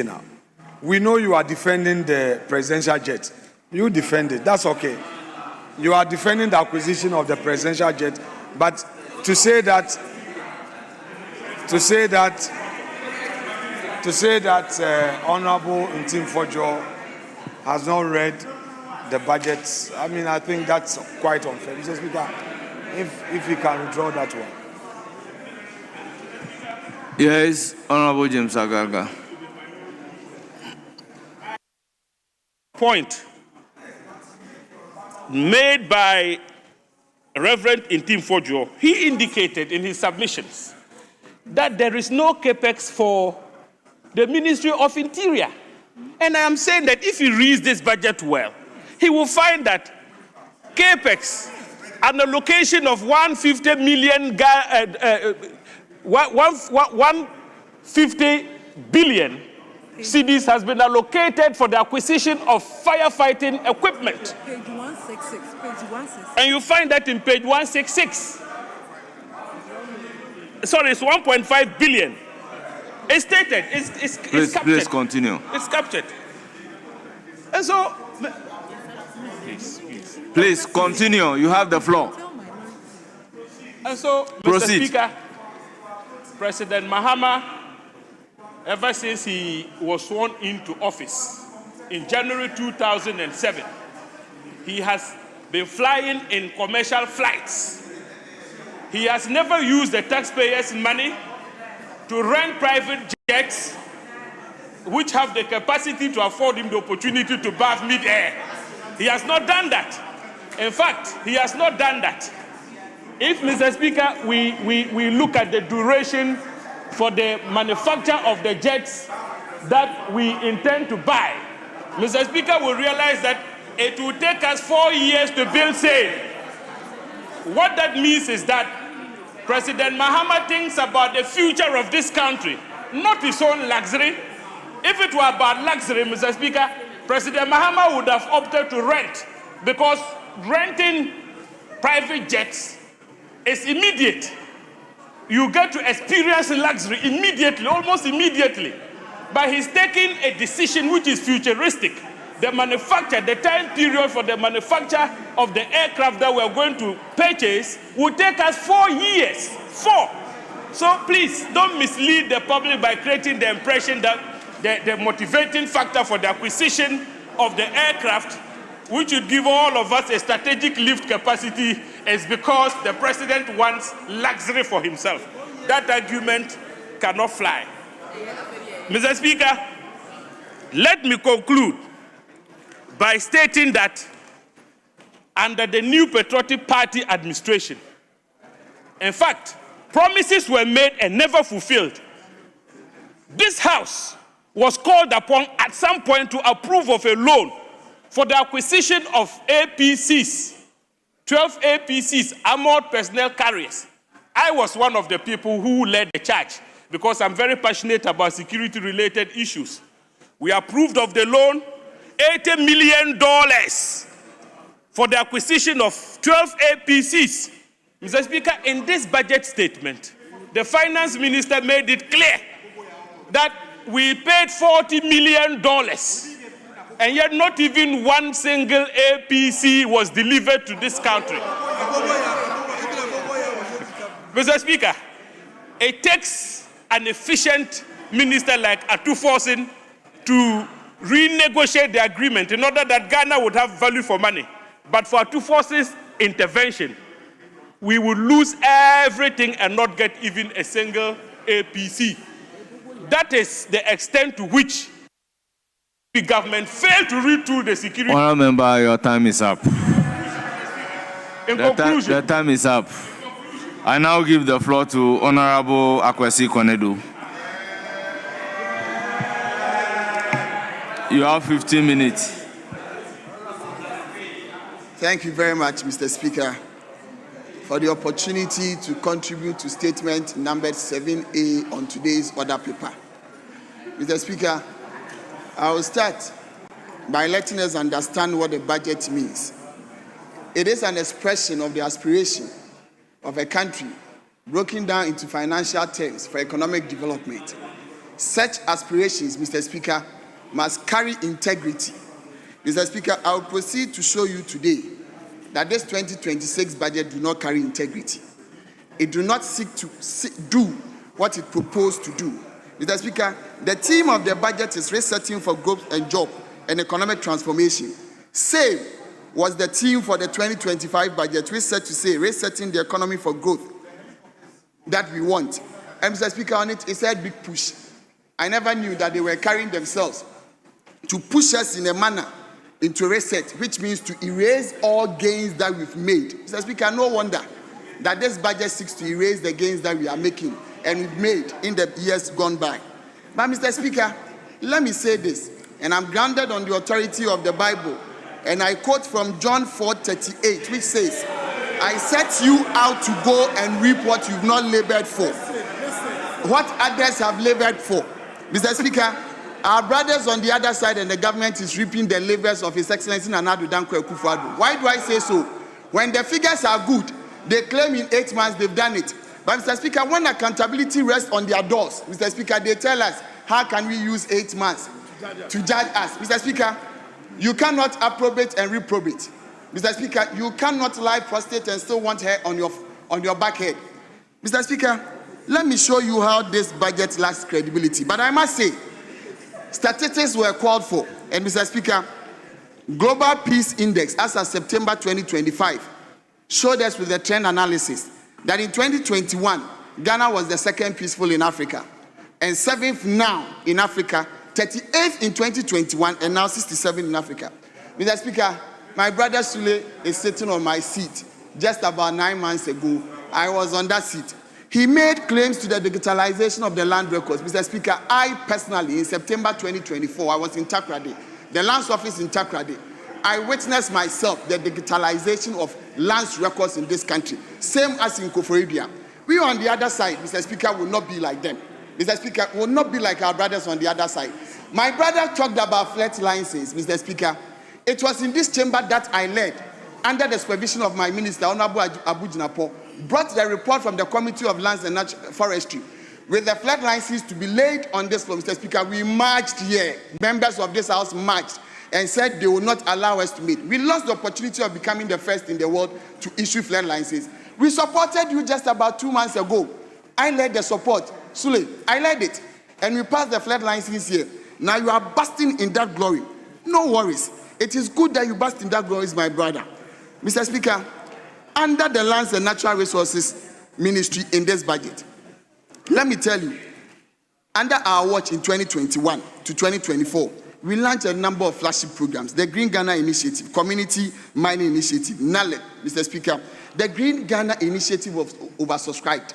Now, we know you are defending the presidential jet. You defend it. That's okay. You are defending the acquisition of the presidential jet, but to say that Honorable Ntim Fojo has not read the budget, I mean, I think that's quite unfair. Mr. Speaker, if you can withdraw that one. Yes, Honorable James Agaga. Point made by Reverend Ntim Fojo, he indicated in his submissions that there is no capex for the Ministry of Interior. And I am saying that if he reads this budget well, he will find that capex, an allocation of 150 million, 150 billion cedis has been allocated for the acquisition of firefighting equipment. Page 166. Page 166. And you find that in page 166. Sorry, it's 1.5 billion. It's stated. It's captured. Please continue. It's captured. And so, please continue. You have the floor. And so, Proceed. Mr. Speaker, President Mahama, ever since he was sworn into office in January 2007, he has been flying in commercial flights. He has never used the taxpayers' money to rent private jets which have the capacity to afford him the opportunity to bathe mid-air. He has not done that. In fact, he has not done that. If, Mr. Speaker, we look at the duration for the manufacture of the jets that we intend to buy, Mr. Speaker, we realize that it will take us 4 years to build sail. What that means is that President Mahama thinks about the future of this country, not his own luxury. If it were about luxury, Mr. Speaker, President Mahama would have opted to rent, because renting private jets is immediate. You get to experience luxury immediately, almost immediately. But he's taking a decision which is futuristic. The time period for the manufacture of the aircraft that we're going to purchase will take us 4 years. 4. So please, don't mislead the public by creating the impression that the motivating factor for the acquisition of the aircraft, which would give all of us a strategic lift capacity, is because the president wants luxury for himself. That argument cannot fly. Mr. Speaker, let me conclude by stating that under the new Patriotic Party administration, in fact, promises were made and never fulfilled. This House was called upon at some point to approve of a loan for the acquisition of APCs, 12 APCs, armored personnel carriers. I was one of the people who led the charge because I'm very passionate about security-related issues. We approved of the loan, $80 million for the acquisition of 12 APCs. Mr. Speaker, in this budget statement, the finance minister made it clear that we paid $40 million, and yet not even one single APC was delivered to this country. Mr. Speaker, it takes an efficient minister like Atuforsin to renegotiate the agreement in order that Ghana would have value for money. But for Atuforsin's intervention, we would lose everything and not get even a single APC. That is the extent to which the government failed to read through the security. Honourable member, your time is up. In conclusion, the time is up. I now give the floor to Honourable Akwesi Konedu. You have 15 minutes. Thank you very much, Mr. Speaker, for the opportunity to contribute to statement number 7A on today's order paper. Mr. Speaker, I will start by letting us understand what the budget means. It is an expression of the aspiration of a country broken down into financial terms for economic development. Such aspirations, Mr. Speaker, must carry integrity. Mr. Speaker, I will proceed to show you today that this 2026 budget do not carry integrity. It do not seek to do what it proposed to do. Mr. Speaker, the theme of the budget is resetting for growth and job and economic transformation. Same was the theme for the 2025 budget, which said to say resetting the economy for growth that we want. And Mr. Speaker, on it said big push. I never knew that they were carrying themselves to push us in a manner into reset, which means to erase all gains that we've made. Mr. Speaker, no wonder that this budget seeks to erase the gains that we are making and we've made in the years gone by. But Mr. Speaker, let me say this, and I'm grounded on the authority of the Bible, and I quote from John 4:38, which says, I set you out to go and reap what you've not labored for. What others have labored for. Mr. Speaker, our brothers on the other side and the government is reaping the labors of His Excellency Nana Addo Dankwa Akufo-Addo. Why do I say so? When the figures are good, they claim in 8 months they've done it. But Mr. Speaker, when accountability rests on their doors, Mr. Speaker, they tell us, how can we use 8 months to judge us? Mr. Speaker, you cannot approbate and reprobate. Mr. Speaker, you cannot lie prostrate and still want hair on your back head. Mr. Speaker, let me show you how this budget lacks credibility. But I must say, statistics were called for. And Mr. Speaker, Global Peace Index, as of September 2025, showed us with the trend analysis that in 2021, Ghana was the second peaceful in Africa, and 7th now in Africa, 38th in 2021, and now 67th in Africa. Mr. Speaker, my brother Sule is sitting on my seat. Just about 9 months ago, I was on that seat. He made claims to the digitalization of the land records. Mr. Speaker, I personally, in September 2024, I was in Takrady, the Lands Office in Takrady. I witnessed myself the digitalization of lands records in this country, same as in Koforidua. We on the other side, Mr. Speaker, will not be like them. Mr. Speaker, will not be like our brothers on the other side. My brother talked about flat licenses, Mr. Speaker. It was in this chamber that I led, under the supervision of my minister, Honorable Abu Jinapo, brought the report from the Committee of Lands and Forestry with the flat licenses to be laid on this floor. Mr. Speaker, we marched here. Members of this house marched and said they will not allow us to meet. We lost the opportunity of becoming the first in the world to issue flat licenses. We supported you just about 2 months ago. I led the support. Sule, I led it. And we passed the flat licenses here. Now you are basking in that glory. No worries. It is good that you bask in that glory, my brother. Mr. Speaker, under the Lands and Natural Resources Ministry in this budget, let me tell you, under our watch in 2021 to 2024, we launched a number of flagship programs. The Green Ghana Initiative, Community Mining Initiative, NALED, Mr. Speaker. The Green Ghana Initiative was oversubscribed.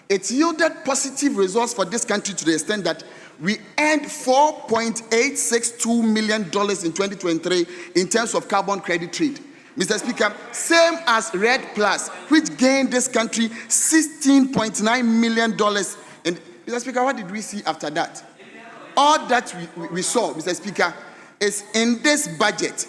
It yielded positive results for this country to the extent that we earned $4.862 million in 2023 in terms of carbon credit trade. Mr. Speaker, same as Red Plus, which gained this country $16.9 million. And Mr. Speaker, what did we see after that? All that we saw, Mr. Speaker, is in this budget.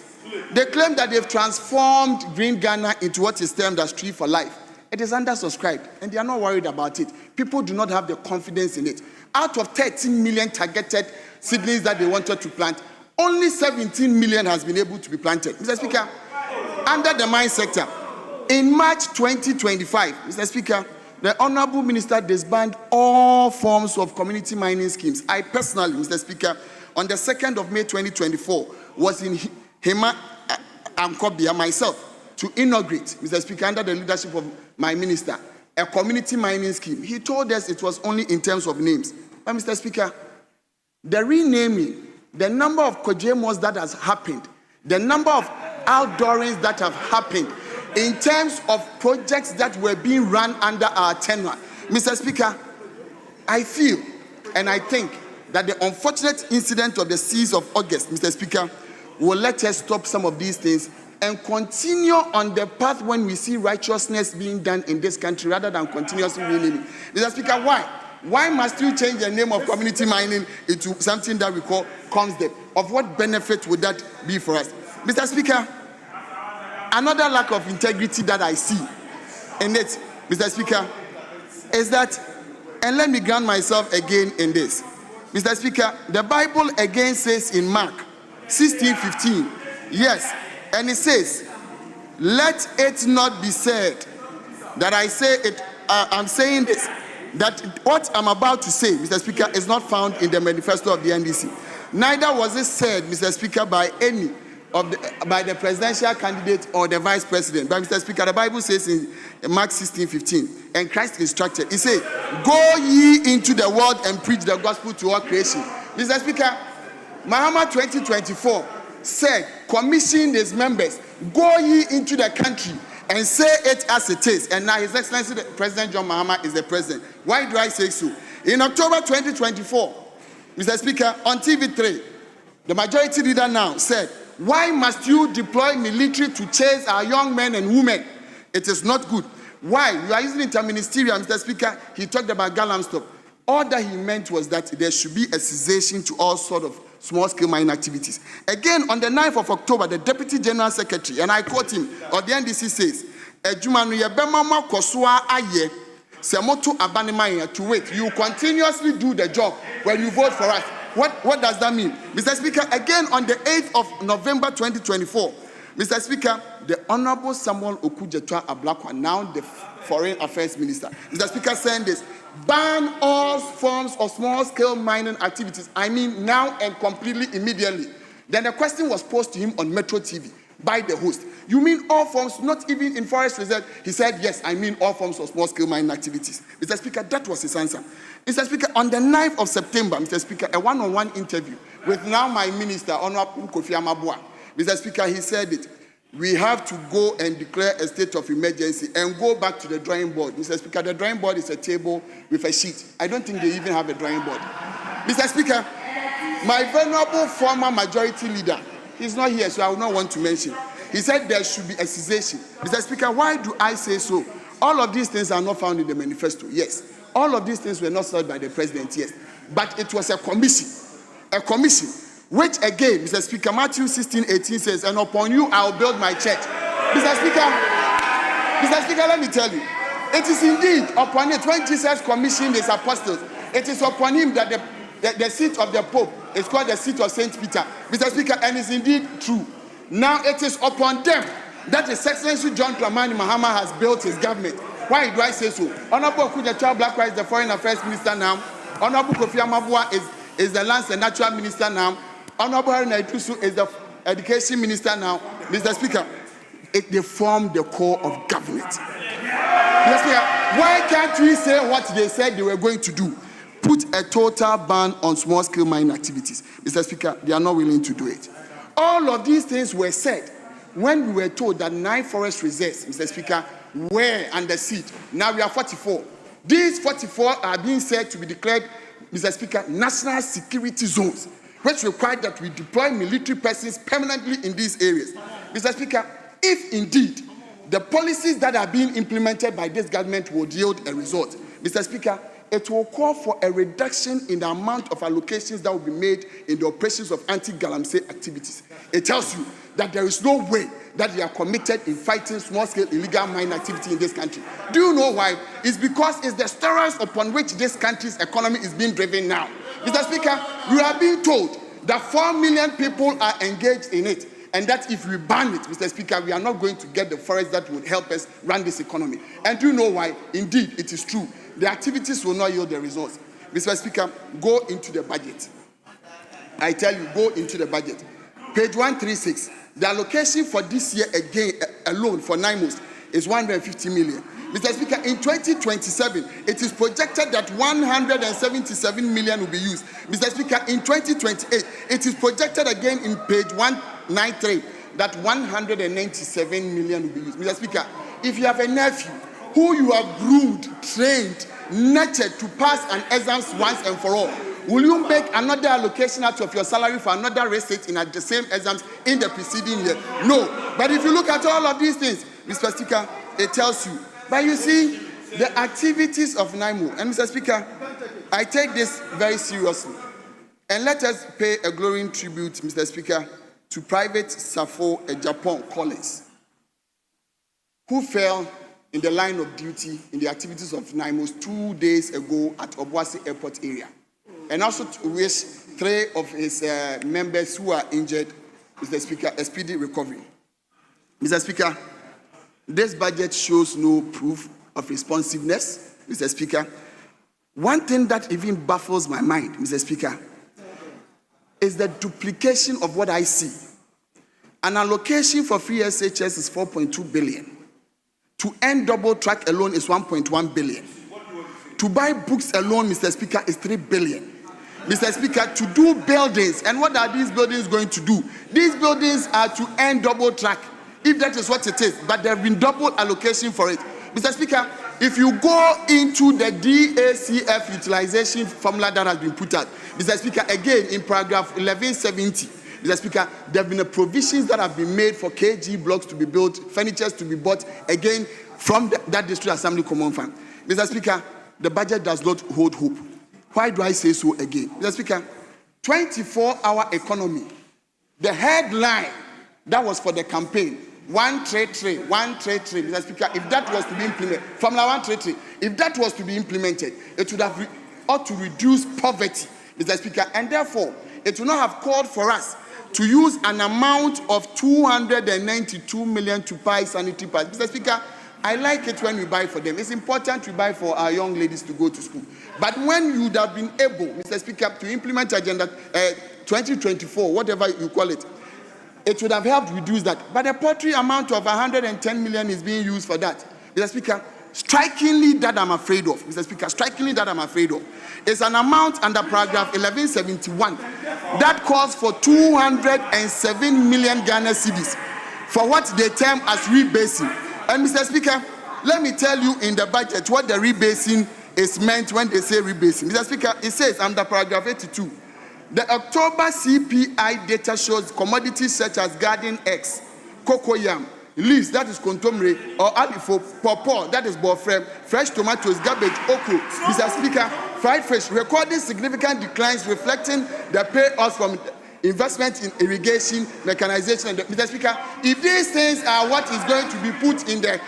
They claim that they've transformed Green Ghana into what is termed as Tree for Life. It is undersubscribed, and they are not worried about it. People do not have the confidence in it. Out of 13 million targeted seedlings that they wanted to plant, only 17 million has been able to be planted. Mr. Speaker, under the mine sector, in March 2025, Mr. Speaker, the Honorable Minister disbanded all forms of community mining schemes. I personally, Mr. Speaker, on the 2nd of May 2024, was in Hema Ankobia myself to inaugurate, Mr. Speaker, under the leadership of my minister, a community mining scheme. He told us it was only in terms of names. But Mr. Speaker, the renaming, the number of Kojemos that has happened, the number of outdoorings that have happened, in terms of projects that were being run under our tenure. Mr. Speaker, I feel and I think that the unfortunate incident of the 6th of August, Mr. Speaker, will let us stop some of these things and continue on the path when we see righteousness being done in this country rather than continuously renaming. Mr. Speaker, why? Why must you change the name of community mining into something that we call COMSDEP? Of what benefit would that be for us? Mr. Speaker, another lack of integrity that I see in it, Mr. Speaker, is that, and let me ground myself again in this, Mr. Speaker, the Bible again says in Mark 16:15, yes, and it says, let it not be said that I say it, I'm saying this, that what I'm about to say, Mr. Speaker, is not found in the manifesto of the NDC. Neither was it said, Mr. Speaker, by any of by the presidential candidate or the vice president. But Mr. Speaker, the Bible says in Mark 16:15, and Christ instructed, he said, go ye into the world and preach the gospel to all creation. Mr. Speaker, Mahama 2024 said, commission his members, go ye into the country and say it as it is. And now His Excellency President John Mahama is the president. Why do I say so? In October 2024, Mr. Speaker, on TV3, the majority leader now said, why must you deploy military to chase our young men and women? It is not good. Why? You are using interministerial, Mr. Speaker. He talked about Galam stop. All that he meant was that there should be a cessation to all sort of small-scale mining activities. Again, on the 9th of October, the Deputy General Secretary, and I quote him, or the NDC says, to wait. You continuously do the job when you vote for us. What does that mean? Mr. Speaker, again on the 8th of November 2024, Mr. Speaker, the Honorable Samuel Okudzeto Ablakwa, now the Foreign Affairs Minister, Mr. Speaker, saying this, ban all forms of small-scale mining activities. I mean now and completely immediately. Then the question was posed to him on Metro TV by the host. You mean all forms, not even in forest reserve? He said, yes, I mean all forms of small-scale mining activities. Mr. Speaker, that was his answer. Mr. Speaker, on the 9th of September, Mr. Speaker, a one-on-one interview with now my minister, Honorable Kofi Amabua. Mr. Speaker, he said it. We have to go and declare a state of emergency and go back to the drawing board. Mr. Speaker, the drawing board is a table with a sheet. I don't think they even have a drawing board. Mr. Speaker, my venerable former majority leader, he's not here, so I will not want to mention. He said there should be a cessation. Mr. Speaker, why do I say so? All of these things are not found in the manifesto, yes. All of these things were not sought by the president, yes. But it was a commission, which again, Mr. Speaker, Matthew 16:18 says, and upon you I will build my church. Mr. Speaker, let me tell you, it is indeed upon it, when Jesus commissioned his apostles, it is upon him that the seat of the Pope is called the seat of St. Peter. Mr. Speaker, and it's indeed true. Now it is upon them that His Excellency John Dramani Mahama has built his government. Why do I say so? Honorable Okudzeto Ablakwa is the Foreign Affairs Minister now. Honorable Kofi Amabua is the Lands and Natural Minister now. Honorable Haruna Iddrisu is the Education Minister now. Mr. Speaker, they form the core of government. Mr. Speaker, why can't we say what they said they were going to do? Put a total ban on small-scale mining activities. Mr. Speaker, they are not willing to do it. All of these things were said when we were told that 9 forest reserves, Mr. Speaker, were under siege. Now we are 44. These 44 are being said to be declared, Mr. Speaker, national security zones, which require that we deploy military persons permanently in these areas. Mr. Speaker, if indeed the policies that are being implemented by this government will yield a result, Mr. Speaker, it will call for a reduction in the amount of allocations that will be made in the operations of anti-galamsey activities. It tells you that there is no way that they are committed in fighting small-scale illegal mining activity in this country. Do you know why? It's because it's the steroids upon which this country's economy is being driven now. Mr. Speaker, we are being told that 4 million people are engaged in it, and that if we ban it, Mr. Speaker, we are not going to get the forest that would help us run this economy. And do you know why? Indeed, it is true. The activities will not yield the results. Mr. Speaker, go into the budget. I tell you, go into the budget. Page 136. The allocation for this year again alone for NIMOS is 150 million. Mr. Speaker, in 2027, it is projected that 177 million will be used. Mr. Speaker, in 2028, it is projected again in page 193 that 197 million will be used. Mr. Speaker, if you have a nephew who you have groomed, trained, nurtured to pass an exam once and for all, will you make another allocation out of your salary for another receipt in the same exams in the preceding year? No. But if you look at all of these things, Mr. Speaker, it tells you. But you see, the activities of NIMO, and Mr. Speaker, I take this very seriously. And let us pay a glowing tribute, Mr. Speaker, to Private Safo Japan Collins, who fell in the line of duty in the activities of NIMOS 2 days ago at Obuasi Airport area. and also to wish 3 of his members who are injured, Mr. Speaker, a speedy recovery. Mr. Speaker, this budget shows no proof of responsiveness, Mr. Speaker. One thing that even baffles my mind, Mr. Speaker, is the duplication of what I see. An allocation for free SHS is 4.2 billion. To end double track alone is 1.1 billion. To buy books alone, Mr. Speaker, is 3 billion. Mr. Speaker, to do buildings, and what are these buildings going to do? These buildings are to end double track, if that is what it is, but there have been double allocation for it. Mr. Speaker, if you go into the DACF utilization formula that has been put out, Mr. Speaker, again in paragraph 1170, Mr. Speaker, there have been provisions that have been made for KG blocks to be built, furniture to be bought, again from that district assembly common fund. Mr. Speaker, the budget does not hold hope. Why do I say so again? Mr. Speaker, 24-hour economy, the headline that was for the campaign, 133, Mr. Speaker, if that was to be implemented, Formula 133, if that was to be implemented, it would have ought to reduce poverty, Mr. Speaker, and therefore it would not have called for us to use an amount of 292 million to buy sanitary pads. Mr. Speaker, I like it when we buy for them. It's important to buy for our young ladies to go to school. But when you would have been able, Mr. Speaker, to implement Agenda 2024, whatever you call it, it would have helped reduce that. But a paltry amount of 110 million is being used for that. Mr. Speaker, strikingly that I'm afraid of, Mr. Speaker, strikingly that I'm afraid of, is an amount under paragraph 1171 that calls for 207 million Ghana cedis for what they term as rebasing. And Mr. Speaker, let me tell you in the budget what the rebasing is meant when they say rebasing. Mr. Speaker, it says under paragraph 82, the October CPI data shows commodities such as garden eggs, cocoyam, leaves, that is contomere, or alifo, pawpaw, that is bofrem, fresh tomatoes, garbage, okra, Mr. Speaker, fried fish, recording significant declines reflecting the payoffs from investment in irrigation, mechanization, and Mr. Speaker, if these things are what is going to be put in the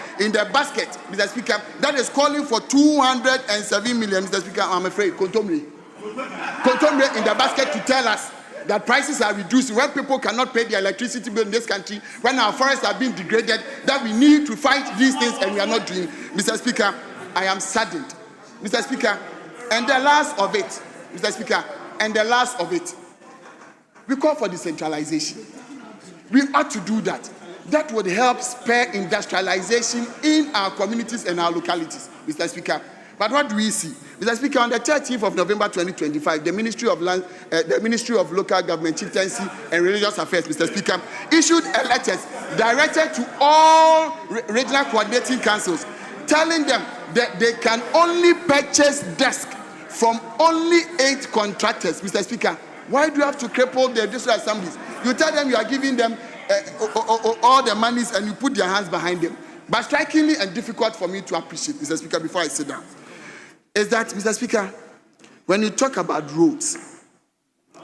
basket, Mr. Speaker, that is calling for 207 million, Mr. Speaker, I'm afraid, contomere in the basket to tell us that prices are reducing, when people cannot pay their electricity bill in this country, when our forests are being degraded, that we need to fight these things and we are not doing. Mr. Speaker, I am saddened. Mr. Speaker, and the last of it, Mr. Speaker, and the last of it, we call for decentralization. We ought to do that. That would help spur industrialization in our communities and our localities, Mr. Speaker. But what do we see? Mr. Speaker, on the 13th of November 2025, the Ministry of Local Government, Chieftaincy and Religious Affairs, Mr. Speaker, issued a letter directed to all regional coordinating councils, telling them that they can only purchase desks from only 8 contractors, Mr. Speaker. Why do you have to cripple the district assemblies? You tell them you are giving them all the monies and you put their hands behind them. But strikingly and difficult for me to appreciate, Mr. Speaker, before I sit down, is that, Mr. Speaker, when you talk about roads,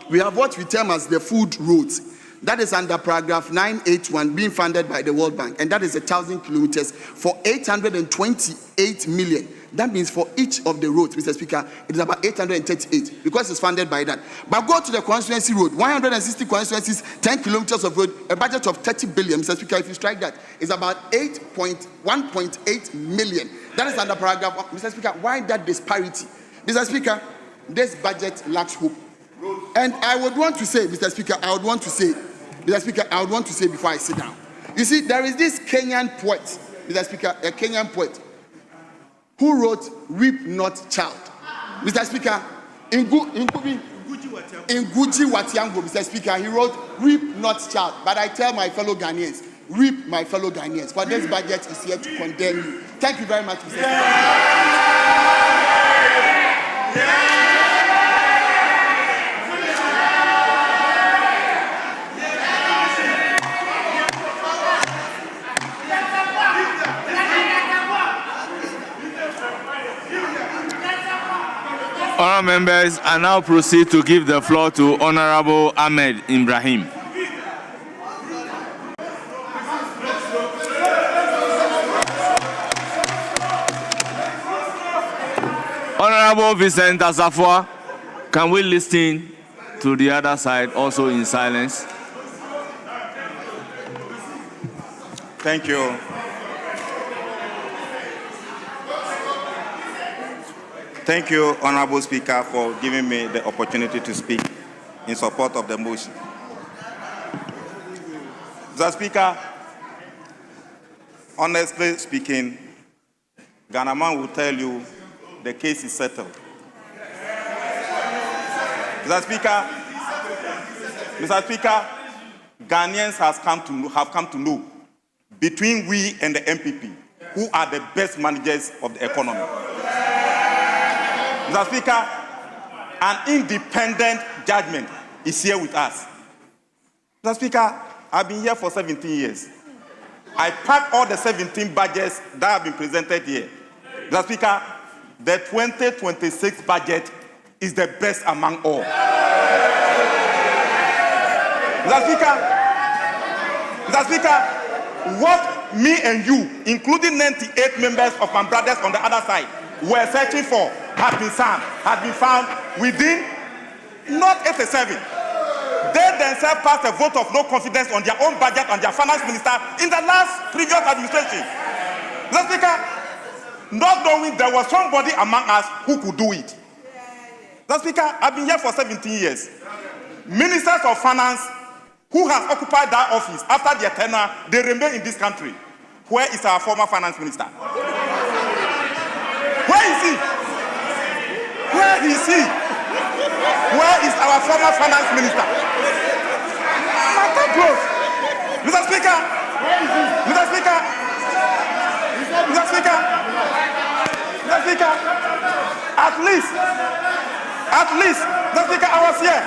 we have what we term as the food roads. That is under paragraph 981 being funded by the World Bank, and that is 1,000 kilometers for 828 million. That means for each of the roads, Mr. Speaker, it is about 838 because it's funded by that. But go to the constituency road, 160 constituencies, 10 kilometers of road, a budget of 30 billion, Mr. Speaker. If you strike that, it's about 1.8 million. That is under paragraph 1. Mr. Speaker, why that disparity? Mr. Speaker, this budget lacks hope. And I would want to say, Mr. Speaker, Mr. Speaker, before I sit down. You see, there is this Kenyan poet, Mr. Speaker, a Kenyan poet, who wrote "Weep Not Child." Mr. Speaker, in Guji Watiango, Mr. Speaker, he wrote "Weep Not Child." But I tell my fellow Ghanaians, weep, my fellow Ghanaians, for this budget is here to condemn you. Thank you very much, Mr. Speaker. Honourable members, I now proceed to give the floor to Honourable Ahmed Ibrahim. Honourable Vincent Asafua. Can we listen to the other side also in silence? Thank you. Thank you, Honorable Speaker, for giving me the opportunity to speak in support of the motion. Mr. Speaker, honestly speaking, Ghana man will tell you the case is settled. Mr. Speaker, Ghanaians have come to know between we and the MPP who are the best managers of the economy. Mr. Speaker, an independent judgment is here with us. Mr. Speaker, I've been here for 17 years. I packed all the 17 budgets that have been presented here. Mr. Speaker, the 2026 budget is the best among all. Mr. Speaker, what me and you, including 98 members of my brothers on the other side, were searching for has been found within not 87. They themselves passed a vote of no confidence on their own budget and their finance minister in the last previous administration. Mr. Speaker, not knowing there was somebody among us who could do it. Mr. Speaker, I've been here for 17 years. Ministers of finance who has occupied that office after their tenure, they remain in this country. Where is our former finance minister? Where is he? Where is he? Where is our former finance minister? Matter close. Mr. Speaker. Mr. Speaker. Mr. Speaker. Mr. Speaker. At least, Mr. Speaker, I was here.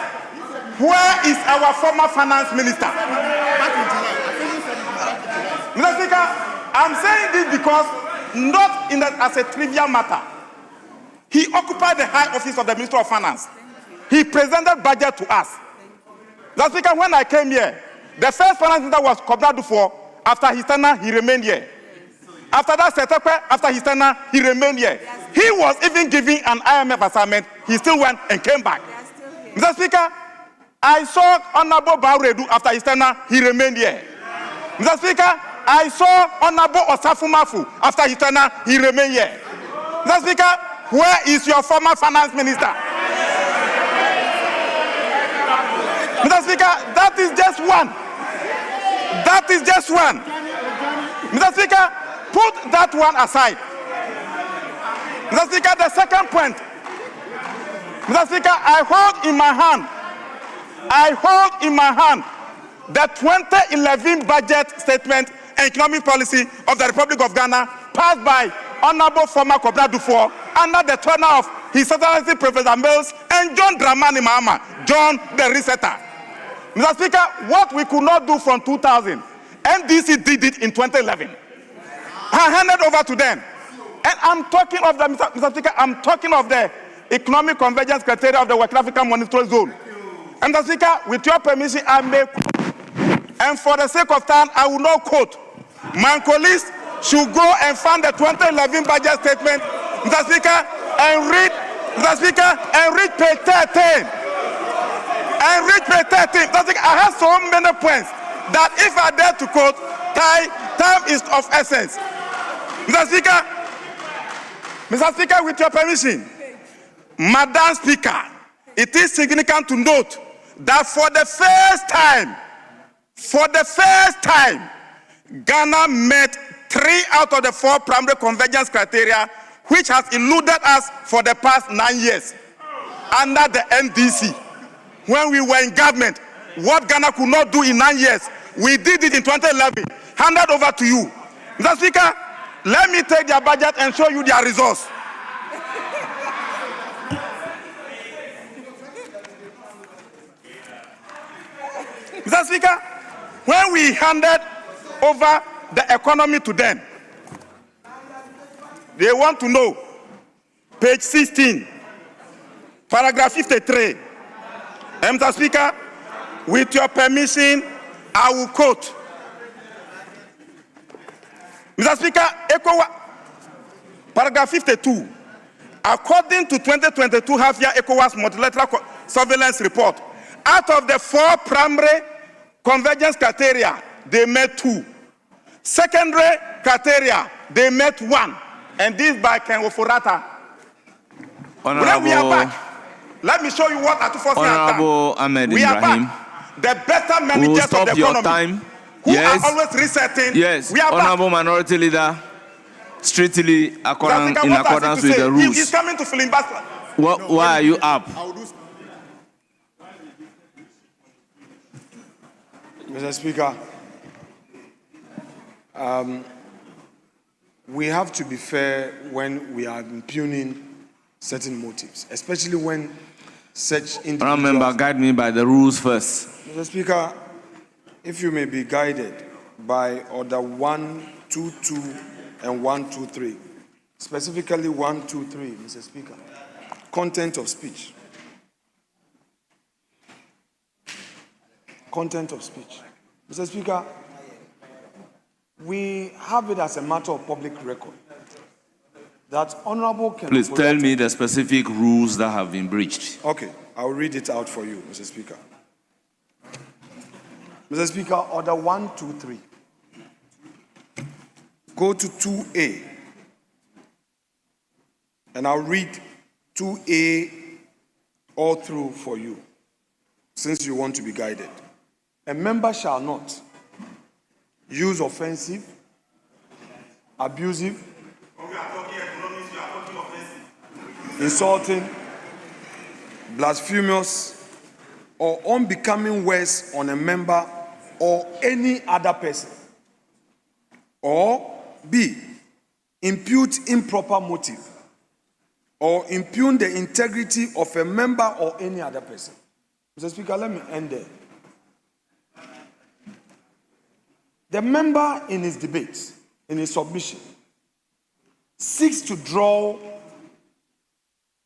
Where is our former finance minister? Mr. Speaker, I'm saying this because not as a trivial matter. He occupied the high office of the Minister of Finance. He presented budget to us. Mr. Speaker, when I came here, the first finance minister was Kobna Dufo. After his tenure, he remained here. After that, Setekwe, after his tenure, he remained here. He was even giving an IMF assignment. He still went and came back. Mr. Speaker, I saw Honorable Bauredu after his tenure, he remained here. Mr. Speaker, I saw Honorable Osafumafu after his tenure, he remained here. Mr. Speaker, where is your former finance minister? Mr. Speaker, that is just one. That is just one. Mr. Speaker, put that one aside. Mr. Speaker, the second point. Mr. Speaker, I hold in my hand the 2011 budget statement and economic policy of the Republic of Ghana passed by Honorable former Kobna Dufo under the tenure of His Excellency Professor Mills and John Dramani Mahama, John the Resetter. Mr. Speaker, what we could not do from 2000, NDC did it in 2011. I handed over to them. And I'm talking of the, Mr. Speaker, I'm talking of the Economic Convergence Criteria of the West African Monetary Zone. And Mr. Speaker, with your permission, I may quote. And for the sake of time, I will not quote. My colleagues should go and find the 2011 budget statement, Mr. Speaker, and read, Mr. Speaker, and read page 13. And read page 13. Mr. Speaker, I have so many points that if I dare to quote, time is of essence. Mr. Speaker, with your permission, Madam Speaker, it is significant to note that for the first time, Ghana met 3 out of the 4 primary convergence criteria, which has eluded us for the past 9 years under the NDC. When we were in government, what Ghana could not do in 9 years, we did it in 2011. Handed over to you. Mr. Speaker, let me take their budget and show you their results. Mr. Speaker, when we handed over the economy to them, they want to know, page 16, paragraph 53. And Mr. Speaker, with your permission, I will quote. Mr. Speaker, paragraph 52. According to 2022 half-year ECOWAS multilateral surveillance report, out of the 4 primary convergence criteria, they met 2. Secondary criteria, they met 1. And this by Ken Oforata. When we are back, let me show you what Atufo has Honorable done. Ahmed We are Ibrahim. back. The better managers of the economy, time. who Yes. are always resetting. Yes, We are Honorable back. Minority Leader, strictly in What has he accordance to with say? the He's rules. coming to filibuster. Why are you up? Mr. Speaker, we have to be fair when we are impugning certain motives, especially when such individuals... Remember, guide me by the rules first. Mr. Speaker, if you may be guided by Order 122 and 123, specifically 123, Mr. Speaker, content of speech. Content of speech. Mr. Speaker, we have it as a matter of public record that Honorable Ken Please Oforata- tell me the specific rules that have been breached. Okay, I'll read it out for you, Mr. Speaker. Mr. Speaker, Order 123. Go to 2A. And I'll read 2A all through for you, since you want to be guided. A member shall not use offensive, abusive, insulting, blasphemous, or unbecoming words on a member or any other person. Or B, impute improper motive or impugn the integrity of a member or any other person. Mr. Speaker, let me end there. The member in his debate, in his submission, seeks to draw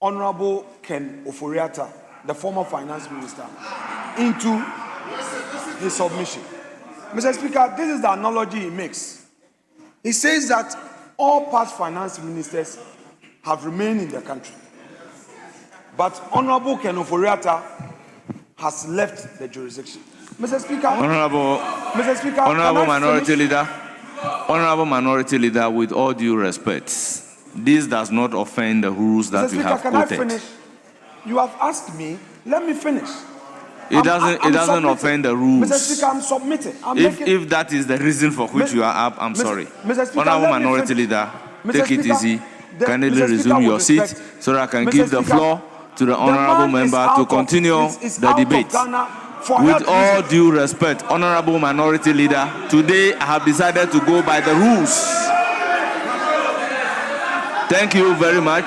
Honorable Ken Oforata, the former finance minister, into his submission. Mr. Speaker, this is the analogy he makes. He says that all past finance ministers have remained in the country, but Honorable Ken Oforata has left the jurisdiction. Mr. Speaker, Honorable Minority Leader, Honorable Minority Leader, with all due respect, this does not offend the rules that Mr. you Speaker, have can quoted. I finish? You have asked me. Let me finish. It doesn't submitting. offend the rules. Mr. Speaker, I'm submitting. If that is the reason for which you are up, I'm sorry. Mr. Speaker, Honorable let me Minority finish. Leader, Mr. take it Speaker, easy. Kindly Mr. Speaker, resume your with seat respect, so that I can Mr. give the Speaker, floor to the the honorable man is member out to of- continue is the out of debate. Ghana for With health all reasons. due respect, Honorable Minority Leader, today I have decided to go by the rules. Thank you very much.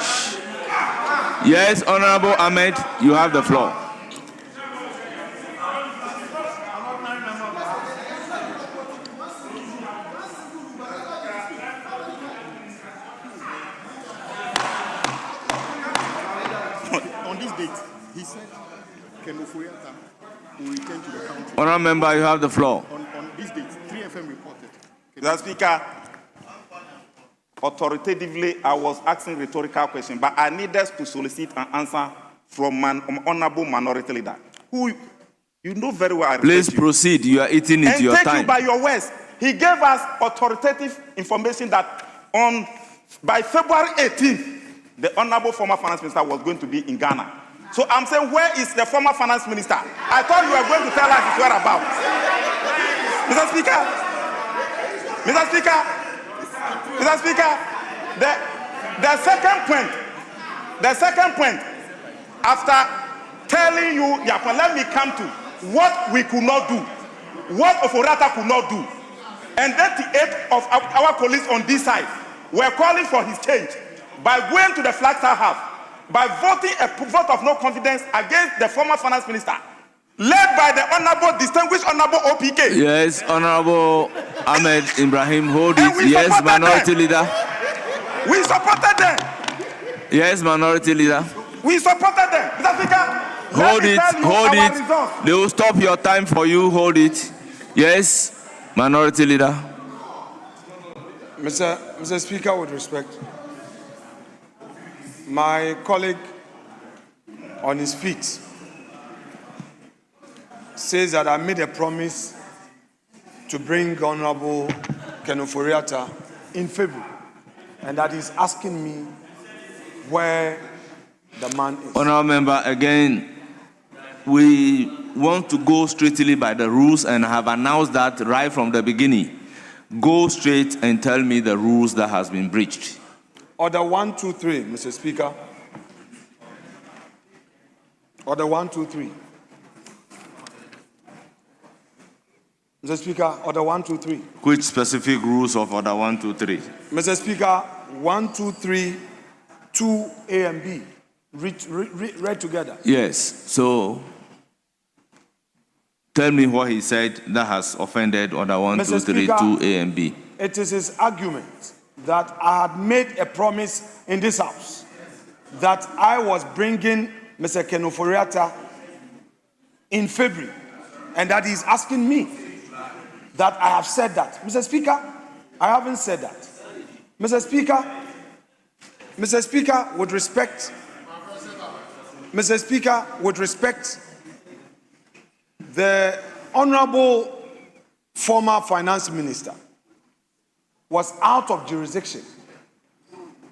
Yes, Honorable Ahmed, you have the floor. On this date, he said Ken Oforata will return to the country. Honorable Member, you have the floor. On this date, 3FM reported. Mr. Speaker, authoritatively, I was asking rhetorical question, but I needed to solicit an answer from an honorable minority leader, who you know very well I respect Please you. proceed. You are eating into And your take time. you by your words. He gave us authoritative information that by February 18th, the honorable former finance minister was going to be in Ghana. So I'm saying, where is the former finance minister? I thought you were going to tell us his whereabouts. Mr. Speaker, the second point, after telling you, let me come to what we could not do, what Oforata could not do. And 38 of our colleagues on this side were calling for his change by going to the Flagstaff House, by voting a vote of no confidence against the former finance minister, led by the honorable, distinguished honorable OPK. Yes, Honorable Ahmed Ibrahim, hold And it. we Yes, supported Minority them. Leader. We supported them. Yes, Minority Leader. We supported them. Mr. Speaker, Hold it, hold it. Results. They will stop your time for you. Hold it. Yes, Minority Leader. Mr. Speaker, with respect, my colleague on his feet says that I made a promise to bring Honorable Kenoforiata in February, and that he's asking me where the man is. Honorable member, again, we want to go strictly by the rules and have announced that right from the beginning. Go straight and tell me the rules that has been breached. Order 123, Mr. Speaker. Order 123. Mr. Speaker, order 123. Which specific rules of order 123? Mr. Speaker, 123, 2A and B. Read together. Yes, so tell me what he said that has offended order 123, 2A and B. It is his argument that I had made a promise in this house that I was bringing Mr. Kenoforiata in February, and that he's asking me that I have said that. Mr. Speaker, I haven't said that. Mr. Speaker, with respect, Mr. Speaker, with respect, the Honorable former Finance Minister was out of jurisdiction,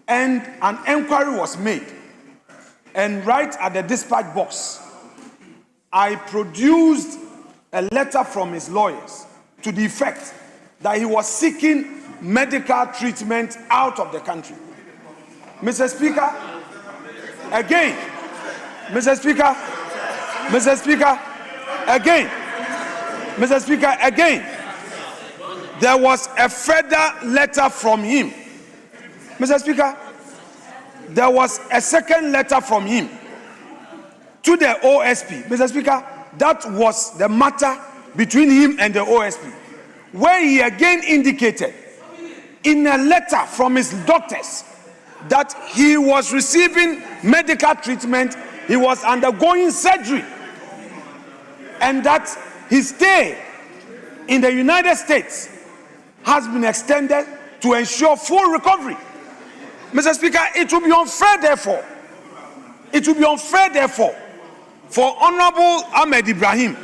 and an inquiry was made. And right at the dispatch box, I produced a letter from his lawyers to the effect that he was seeking medical treatment out of the country. Mr. Speaker, again, Mr. Speaker, Mr. Speaker, again, Mr. Speaker, again, there was a further letter from him. Mr. Speaker, there was a second letter from him to the OSP. Mr. Speaker, that was the matter between him and the OSP, where he again indicated in a letter from his doctors that he was receiving medical treatment, he was undergoing surgery, and that his stay in the United States has been extended to ensure full recovery. Mr. Speaker, it will be unfair, therefore, for Honorable Ahmed Ibrahim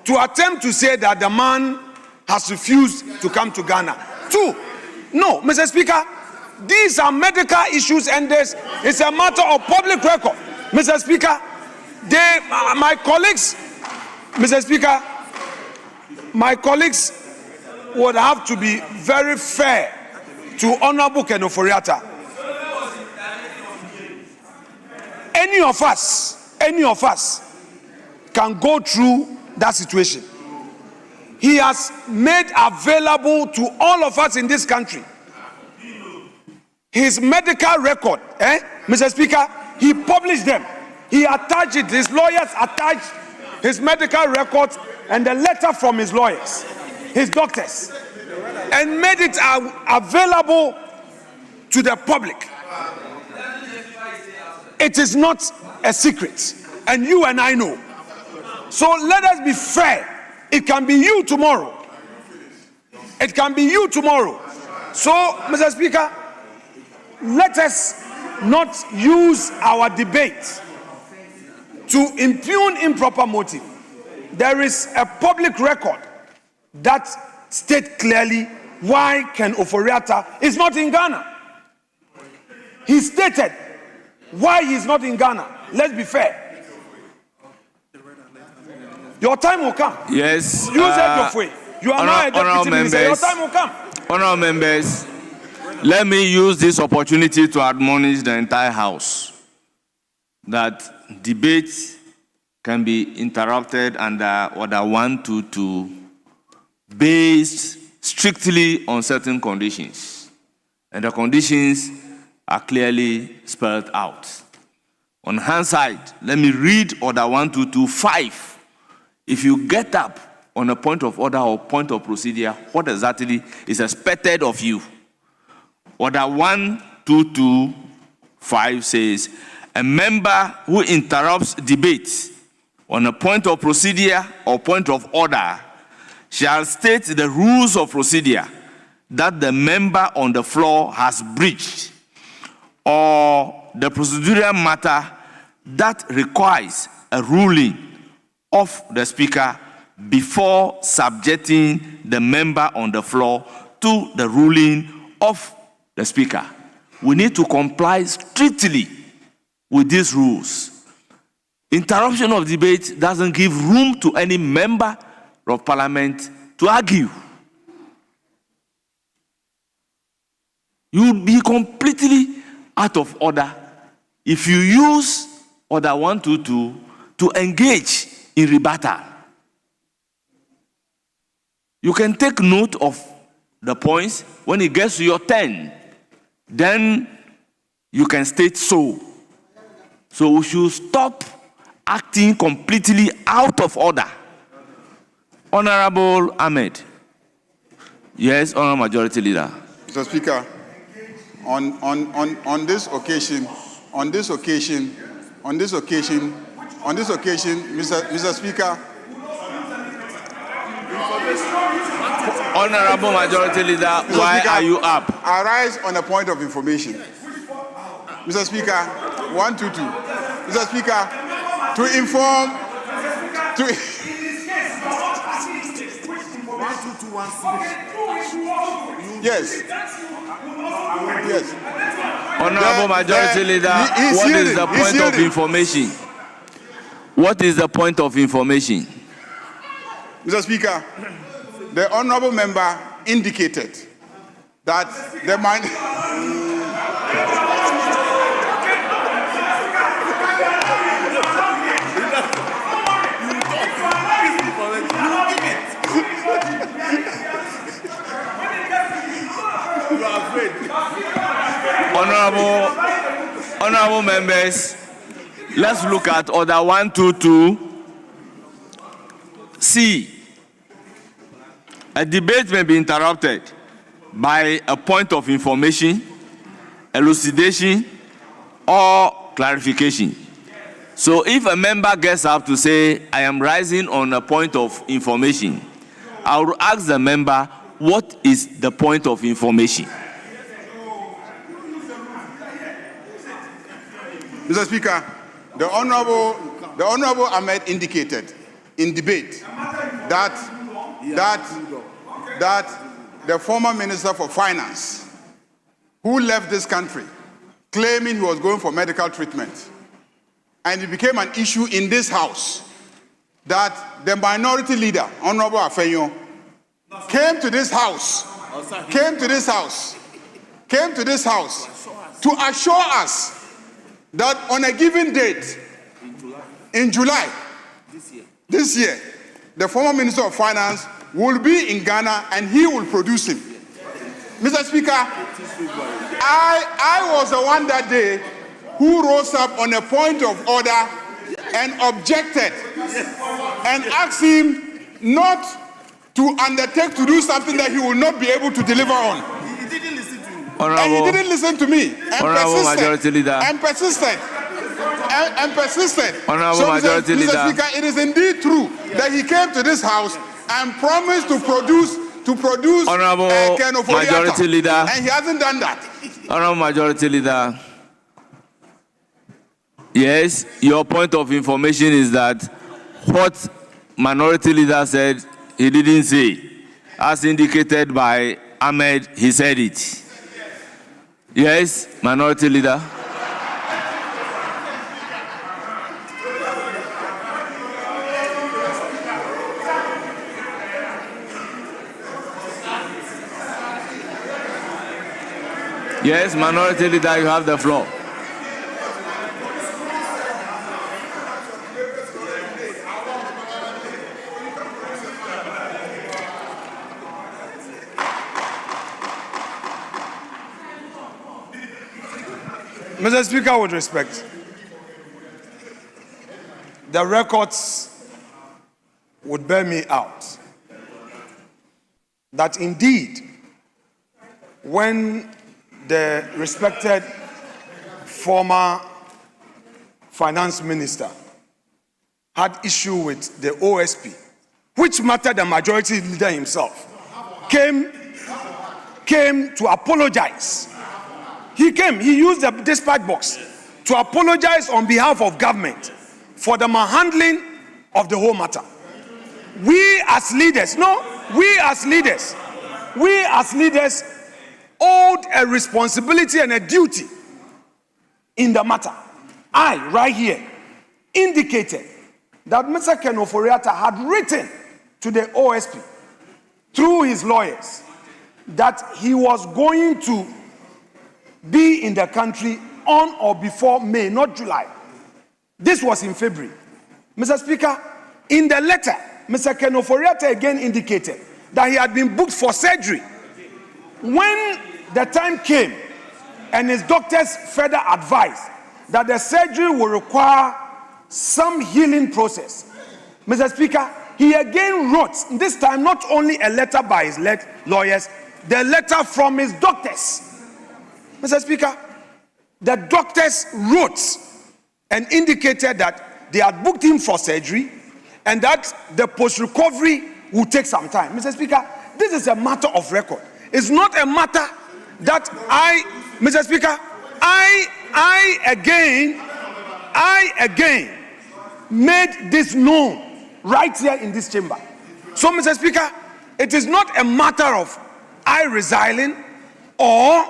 to attempt to say that the man has refused to come to Ghana. Two, no, Mr. Speaker, these are medical issues and it's a matter of public record. Mr. Speaker, my colleagues, Mr. Speaker, my colleagues would have to be very fair to Honorable Kenoforiata. Any of us can go through that situation. He has made available to all of us in this country his medical record. Mr. Speaker, he published them. He attached it. His lawyers attached his medical records and the letter from his lawyers, his doctors, and made it available to the public. It is not a secret, and you and I know. So let us be fair. It can be you tomorrow. It can be you tomorrow. So, Mr. Speaker, let us not use our debate to impugn improper motive. There is a public record that states clearly why Ken Oforiatta is not in Ghana. He stated why he is not in Ghana. Let's be fair. Your time will come. Yes. Use it your way. You are not a deputy minister. Your time will come. Honourable members, let me use this opportunity to admonish the entire House that debate can be interrupted under Order 122 based strictly on certain conditions. And the conditions are clearly spelled out. On hindsight, let me read Order 122.5. If you get up on a point of order or point of procedure, what exactly is expected of you? Order 122.5 says, a member who interrupts debate on a point of procedure or point of order shall state the rules of procedure that the member on the floor has breached, or the procedural matter that requires a ruling of the Speaker before subjecting the member on the floor to the ruling of the Speaker. We need to comply strictly with these rules. Interruption of debate doesn't give room to any member of Parliament to argue. You will be completely out of order if you use Order 122 to engage in rebuttal. You can take note of the points. When it gets to your turn, then you can state so. So we should stop acting completely out of order. Honorable Ahmed. Yes, Honorable Majority Leader. Mr. Speaker, on this occasion, Mr. Speaker. Honorable Majority Leader, why are you up? I rise on a point of information. Mr. Speaker, 122. Mr. Speaker, to inform. Yes. Honorable Majority Leader, what is the point of information? What is the point of information? Mr. Speaker, the honorable member indicated that the Honorable members, let's look at Order 122. C. A debate may be interrupted by a point of information, elucidation, or clarification. So if a member gets up to say, I am rising on a point of information, I will ask the member, what is the point of information? Mr. Speaker, the Honorable Ahmed indicated in debate that the former Minister for Finance, who left this country claiming he was going for medical treatment, and it became an issue in this House, that the minority leader, Honorable Afenyo, came to this House to assure us that on a given date in July this year, the former Minister of Finance will be in Ghana and he will produce him. Mr. Speaker, I was the one that day who rose up on a point of order and objected and asked him not to undertake to do something that he will not be able to deliver on. He didn't listen to me. And he didn't listen to me. And persisted. Honorable Majority Leader. Mr. Speaker, it is indeed true that he came to this House and promised to produce Honorable Majority Leader, and he hasn't done that. Honorable Majority Leader, yes, your point of information is that what Minority Leader said, he didn't say. As indicated by Ahmed, he said it. Yes, Minority Leader. Yes, Minority Leader, you have the floor. Mr. Speaker, with respect, the records would bear me out that indeed, when the respected former finance minister had issue with the OSP, which matter the majority leader himself came to apologize He came, he used the dispatch box to apologize on behalf of government for the mishandling of the whole matter. We as leaders owed a responsibility and a duty in the matter. I, right here, indicated that Mr. Ken Ofori-Atta had written to the OSP through his lawyers that he was going to be in the country on or before May, not July. This was in February. Mr. Speaker, in the letter, Mr. Ken Ofori-Atta again indicated that he had been booked for surgery. When the time came and his doctors further advised that the surgery will require some healing process, Mr. Speaker, he again wrote, this time not only a letter by his lawyers, the letter from his doctors. Mr. Speaker, the doctors wrote and indicated that they had booked him for surgery and that the post-recovery will take some time. Mr. Speaker, this is a matter of record. It's not a matter that Mr. Speaker, I again made this known right here in this chamber. So, Mr. Speaker, it is not a matter of I resigning or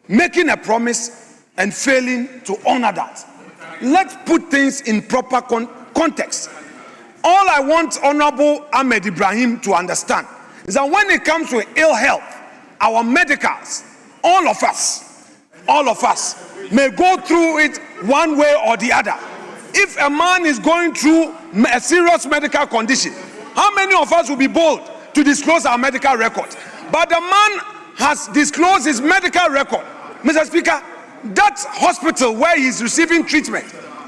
making a promise and failing to honor that. Let's put things in proper context. All I want Honorable Ahmed Ibrahim to understand is that when it comes to ill health, our medicals, all of us may go through it one way or the other. If a man is going through a serious medical condition, how many of us will be bold to disclose our medical records? But the man has disclosed his medical record. Mr. Speaker, that hospital where he's receiving treatment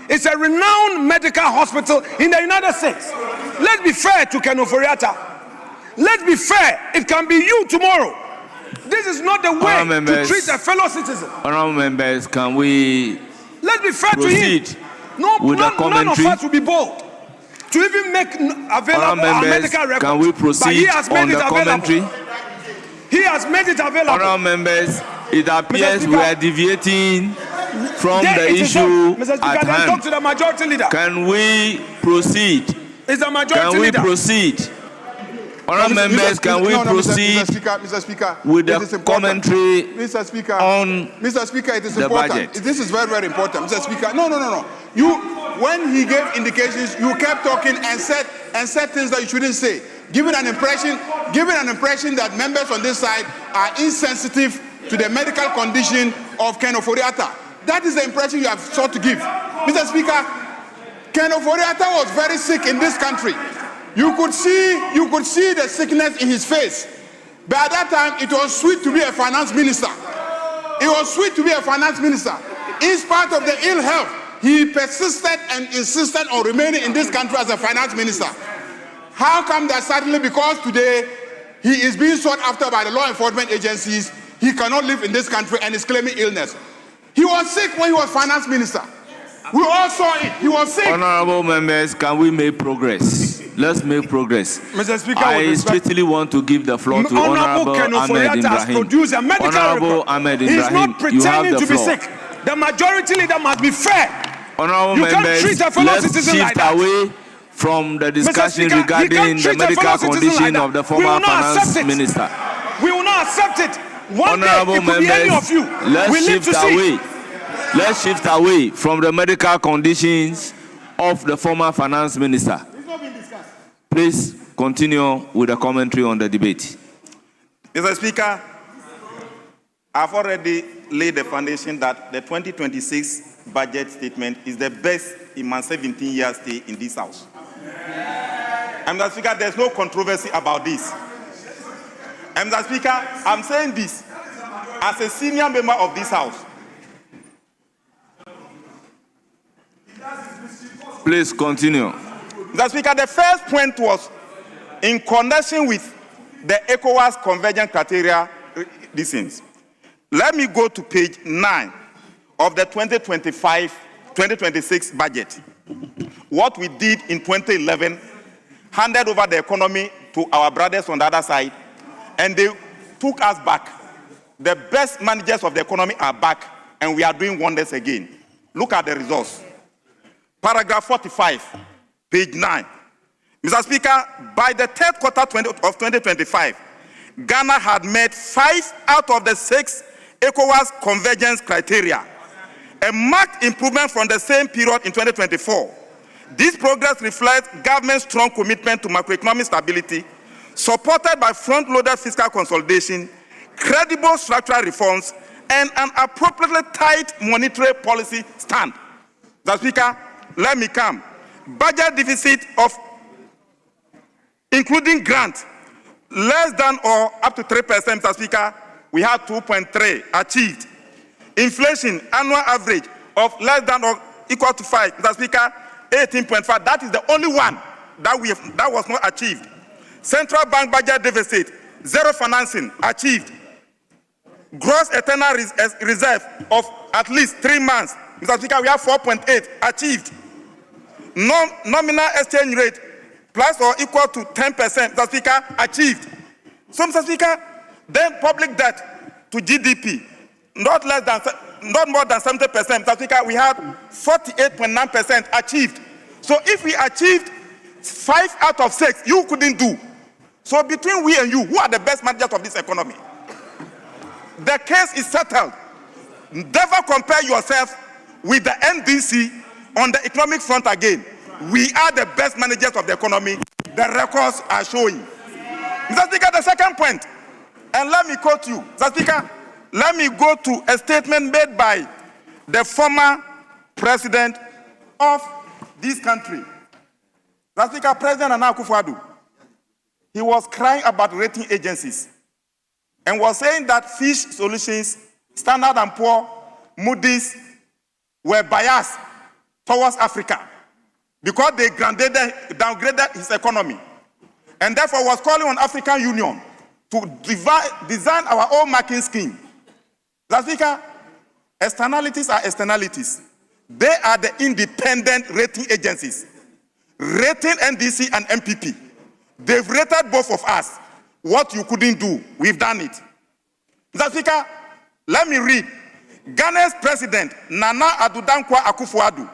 is a renowned medical hospital in the United States. Let's be fair to Ken Ofori-Atta. Let's be fair. It can be you tomorrow. This is not the way to treat a fellow citizen. Honorable members, can we let's be fair proceed to him. None of us will be bold to even make available our medical records. Can we proceed on the commentary? He has made it available. Honorable members, it appears we are deviating from the issue at hand. Talk to the majority leader. Can we proceed? Is the majority leader? Can we proceed? Honorable members, can we proceed Mr. Speaker, with the commentary Mr. Speaker, on Mr. Speaker, it is the important. budget? This is very, very important, Mr. Speaker. No. When he gave indications, you kept talking and said things that you shouldn't say, giving an impression that members on this side are insensitive to the medical condition of Ken Ofori-Atta. That is the impression you have sought to give. Mr. Speaker, Ken Ofori-Atta was very sick in this country. You could see the sickness in his face. But at that time, it was sweet to be a finance minister. It was sweet to be a finance minister. In spite of the ill health, he persisted and insisted on remaining in this country as a finance minister. How come that suddenly, because today he is being sought after by the law enforcement agencies, he cannot live in this country and is claiming illness? He was sick when he was finance minister. We all saw it. He was sick. Honorable members, can we make progress? Let's make progress. Mr. Speaker, I strictly want to give the floor to Honorable Ahmed Ibrahim. Honorable Ahmed Ibrahim, he's not pretending to be sick. The majority leader must be fair. Honorable you members, can't treat a fellow let's citizen shift like that. away from the discussion Speaker, regarding the medical condition of the former finance minister. We will not accept it. One Honorable day, it could be any of you. Let's shift away. Let's shift away from the medical conditions of the former finance minister. Please continue with the commentary on the debate. Mr. Speaker, I've already laid the foundation that the 2026 budget statement is the best in my 17-year stay in this house. And Mr. Speaker, there's no controversy about this. And Mr. Speaker, I'm saying this as a senior member of this house. Please continue. Mr. Speaker, the first point was in connection with the ECOWAS convergence criteria decisions. Let me go to page 9 of the 2025-2026 budget. What we did in 2011, handed over the economy to our brothers on the other side, and they took us back the best managers of the economy are back, and we are doing wonders again. Look at the results. Paragraph 45, page 9. Mr. Speaker, by the third quarter of 2025, Ghana had met 5 out of the 6 ECOWAS convergence criteria, a marked improvement from the same period in 2024. This progress reflects government's strong commitment to macroeconomic stability, supported by front-loaded fiscal consolidation, credible structural reforms, and an appropriately tight monetary policy stand. Mr. Speaker, let me come. Budget deficit of, including grant, less than or up to 3%, Mr. Speaker, we had 2.3 achieved. Inflation, annual average of less than or equal to 5, Mr. Speaker, 18.5. That is the only one that was not achieved. Central bank budget deficit, zero financing, achieved. Gross eternal reserve of at least 3 months, Mr. Speaker, we have 4.8, achieved. Nominal exchange rate, plus or equal to 10%, Mr. Speaker, achieved. So, Mr. Speaker, then public debt to GDP, not more than 70%, Mr. Speaker, we had 48.9% achieved. So if we achieved 5 out of 6, you couldn't do. So between we and you, who are the best managers of this economy? The case is settled. Never compare yourself with the NDC on the economic front again. We are the best managers of the economy. The records are showing. Mr. Speaker, the second point, and let me quote you. Mr. Speaker, let me go to a statement made by the former president of this country. Mr. Speaker, President Nana Akufo-Addo, he was crying about rating agencies and was saying that Fish Solutions, Standard & Poor, Moody's were biased towards Africa because they downgraded his economy, and therefore was calling on African Union to design our own marking scheme. Mr. Speaker, externalities are externalities. They are the independent rating agencies, rating NDC and MPP. They've rated both of us. What you couldn't do, we've done it. Mr. Speaker, let me read. Ghana's president, Nana Addo Dankwa Akufo-Addo,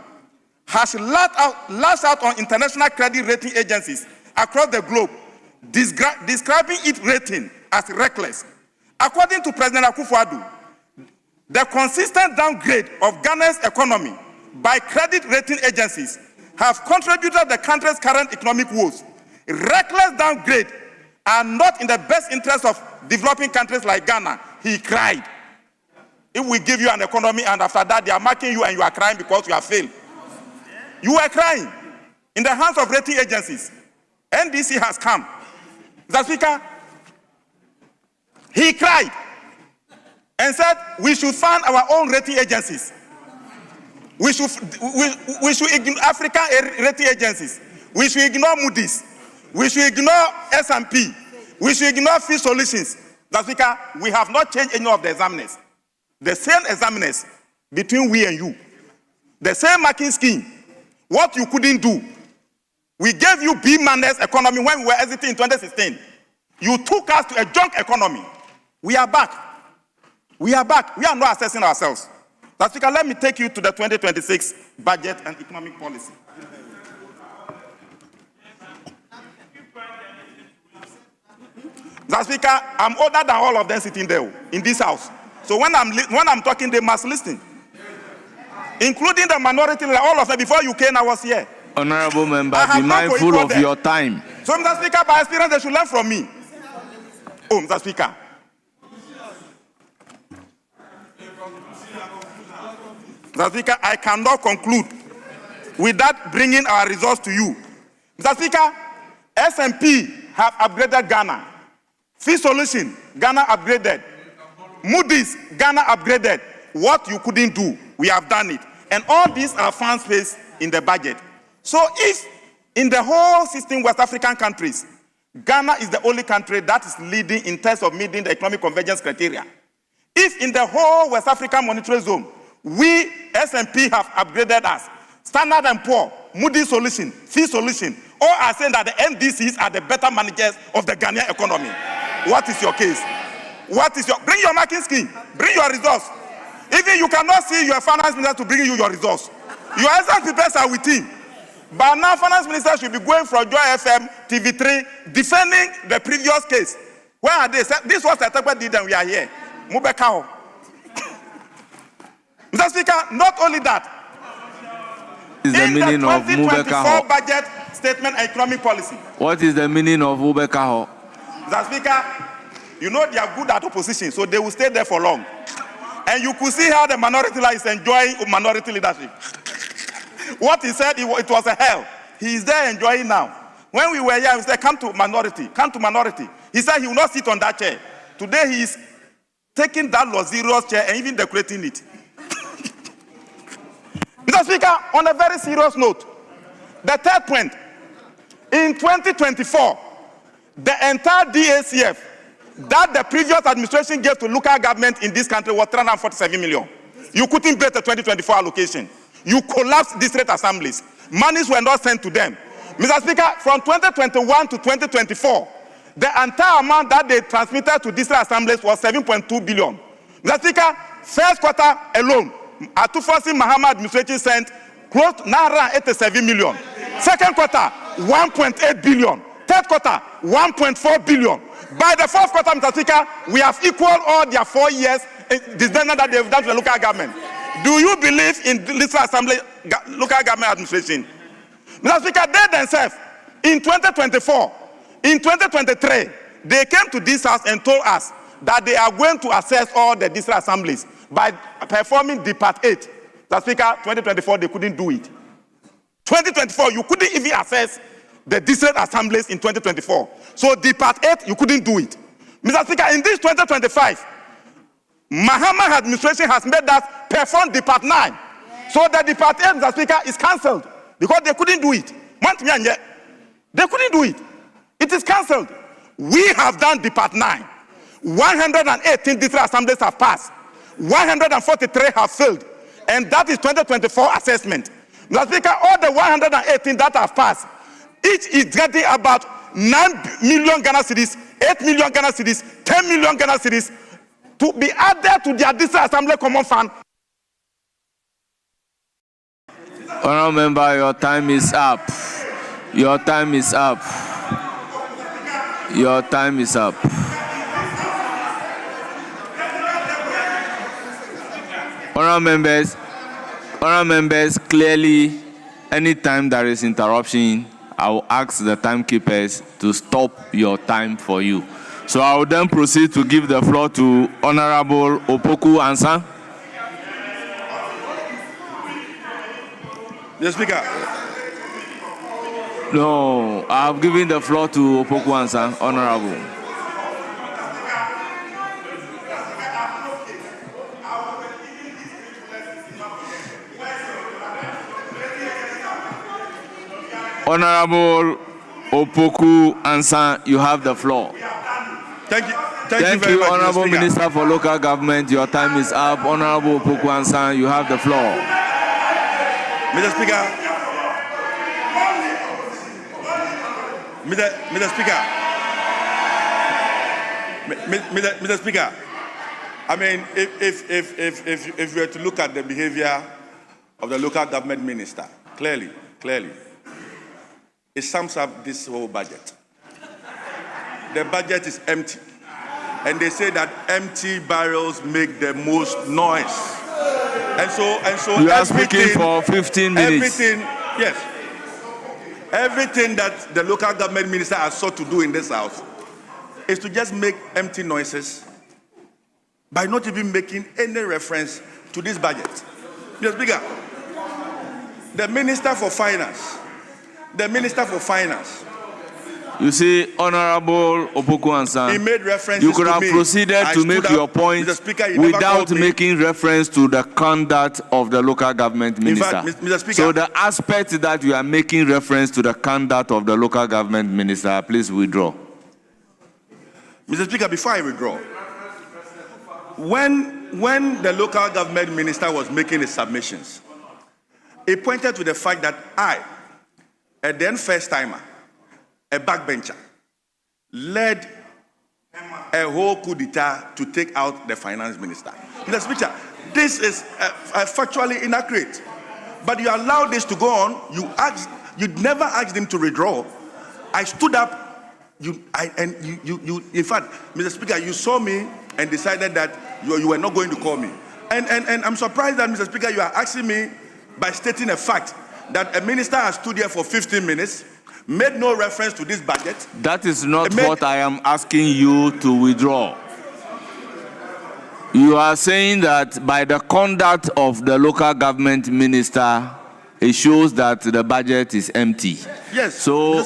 has lashed out on international credit rating agencies across the globe, describing its rating as reckless. According to President Akufo-Addo, the consistent downgrade of Ghana's economy by credit rating agencies have contributed to the country's current economic woes. Reckless downgrade are not in the best interest of developing countries like Ghana, he cried. If we give you an economy and after that they are marking you and you are crying because you have failed. You are crying in the hands of rating agencies. NDC has come. Mr. Speaker, he cried and said we should fund our own rating agencies. We should ignore African rating agencies. We should ignore Moody's. We should ignore S&P. We should ignore Fish Solutions. Mr. Speaker, we have not changed any of the examiners. The same examiners between we and you. The same marking scheme. What you couldn't do. We gave you B-minus economy when we were exiting in 2016. You took us to a junk economy. We are back. We are back. We are not assessing ourselves. Mr. Speaker, let me take you to the 2026 budget and economic policy. Mr. Speaker, I'm older than all of them sitting there in this house. So when I'm talking, they must listen. Including the minority, all of them. Before you came, I was here. Honorable member, be mindful of your time. So, Mr. Speaker, by experience, they should learn from me. Oh, Mr. Speaker. Mr. Speaker, I cannot conclude without bringing our results to you. Mr. Speaker, S&P have upgraded Ghana. Fish Solution, Ghana upgraded. Moody's, Ghana upgraded. What you couldn't do, we have done it. And all these are found space in the budget. So if in the whole 16 West African countries, Ghana is the only country that is leading in terms of meeting the economic convergence criteria. If in the whole West African monetary zone, we, S&P, have upgraded us, Standard & Poor, Moody's Solution, Fish Solution, all are saying that the NDCs are the better managers of the Ghanaian economy. What is your case? bring your marking scheme, bring your results. Even you cannot see your finance minister to bring you your results. Your exam papers are with him. But now finance minister should be going from Joy FM, TV3, defending the previous case. Where are they? This was the Atakwa did and we are here. Mubekao. Mr. Speaker, not only that, What is the meaning the of 2024 budget statement and economic policy. What is the meaning of Mubekaho? Mr. Speaker, you know they are good at opposition, so they will stay there for long. And you could see how the minority leader is enjoying minority leadership. What he said, it was a hell. He is there enjoying now. When we were here, we said, come to minority, come to minority. He said he will not sit on that chair. Today he is taking that luxurious chair and even decorating it. Mr. Speaker, on a very serious note, the third point, in 2024, the entire DACF that the previous administration gave to local government in this country was 347 million. You couldn't break the 2024 allocation. You collapsed district assemblies. Monies were not sent to them. Mr. Speaker, from 2021 to 2024, the entire amount that they transmitted to district assemblies was 7.2 billion. Mr. Speaker, first quarter alone, Atufonsi Mahama administration sent close to 987 million. Second quarter, 1.8 billion. Third quarter, 1.4 billion. By the fourth quarter, Mr. Speaker, we have equaled all their 4 years disbursement that they have done to the local government. Do you believe in district assembly, local government administration? Mr. Speaker, they themselves, in 2024, in 2023, they came to this house and told us that they are going to assess all the district assemblies by performing the Part 8. Mr. Speaker, 2024, they couldn't do it. 2024, you couldn't even assess the district assemblies in 2024. So the Part 8, you couldn't do it. Mr. Speaker, in this 2025, Mahama administration has made us perform the Part 9. So that the Part 8, Mr. Speaker, is cancelled because they couldn't do it. They couldn't do it. It is cancelled. We have done the Part 9. 118 district assemblies have passed. 143 have failed. And that is 2024 assessment. Mr. Speaker, all the 118 that have passed, each is getting about 9 million Ghana cedis, 8 million Ghana cedis, 10 million Ghana cedis to be added to their district assembly common fund. Honourable member, your time is up. Your time is up. Your time is up. Honourable members, clearly, anytime there is interruption, I will ask the timekeepers to stop your time for you. So I will then proceed to give the floor to Honourable Opoku Ansah. The Speaker. No, I have given the floor to Opoku Ansah, Honourable. Honourable Opoku Ansah, you have the floor. Thank you. Thank you, Honourable Minister for Local Government. Your time is up. Honourable Opoku Ansah, you have the floor. Mr. Speaker. Mr. Speaker. Mr. Speaker. I mean, if we were to look at the behavior of the local government minister, clearly, it sums up this whole budget. The budget is empty. And they say that empty barrels make the most noise. And so you are speaking for 15 minutes. Everything that the local government minister has sought to do in this house is to just make empty noises by not even making any reference to this budget. Mr. Speaker, the Minister for Finance, you see, Honourable Opoku Ansah, he made reference. You could have proceeded to make your point without making reference to the conduct of the local government minister. In fact, Mr. Speaker, so the aspect that you are making reference to the conduct of the local government minister, please withdraw. Mr. Speaker, before I withdraw, when the local government minister was making his submissions, he pointed to the fact that I, a then first timer, a backbencher, led a whole coup d'etat to take out the finance minister. Mr. Speaker, this is factually inaccurate. But you allowed this to go on. You never asked him to withdraw. I stood up. In fact, Mr. Speaker, you saw me and decided that you were not going to call me. And I'm surprised that, Mr. Speaker, you are asking me by stating a fact that a minister has stood here for 15 minutes, made no reference to this budget. That is not what I am asking you to withdraw. You are saying that by the conduct of the local government minister, it shows that the budget is empty. Yes. So,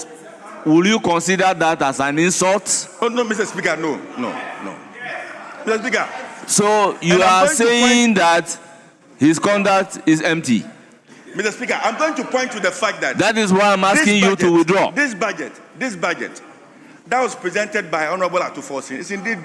will you consider that as an insult? Oh, no, Mr. Speaker, no. Mr. Speaker. So, you are saying that his conduct is empty? Mr. Speaker, I'm going to point to the fact that... That is why I'm asking you to withdraw. This budget, that was presented by Honorable Atufosin, is indeed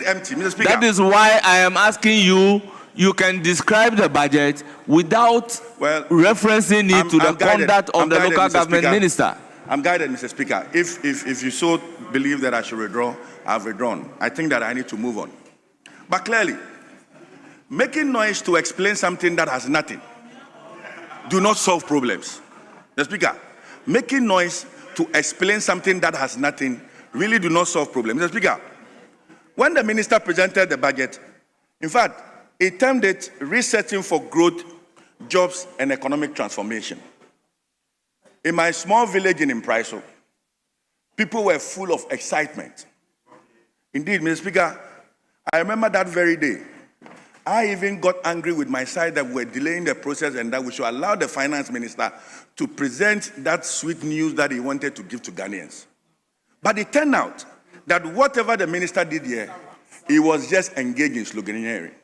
empty, Mr. Speaker. That is why I am asking you, you can describe the budget without referencing it to the conduct of the local government minister. I'm guided, Mr. Speaker. If you so believe that I should withdraw, I've withdrawn. I think that I need to move on. But clearly, making noise to explain something that has nothing do not solve problems. Mr. Speaker, making noise to explain something that has nothing really do not solve problems. Mr. Speaker, when the minister presented the budget, in fact, he termed it resetting for growth, jobs, and economic transformation. In my small village in Impraiso, people were full of excitement. Indeed, Mr. Speaker, I remember that very day. I even got angry with my side that we were delaying the process and that we should allow the finance minister to present that sweet news that he wanted to give to Ghanaians. But it turned out that whatever the minister did here, he was just engaged in sloganeering.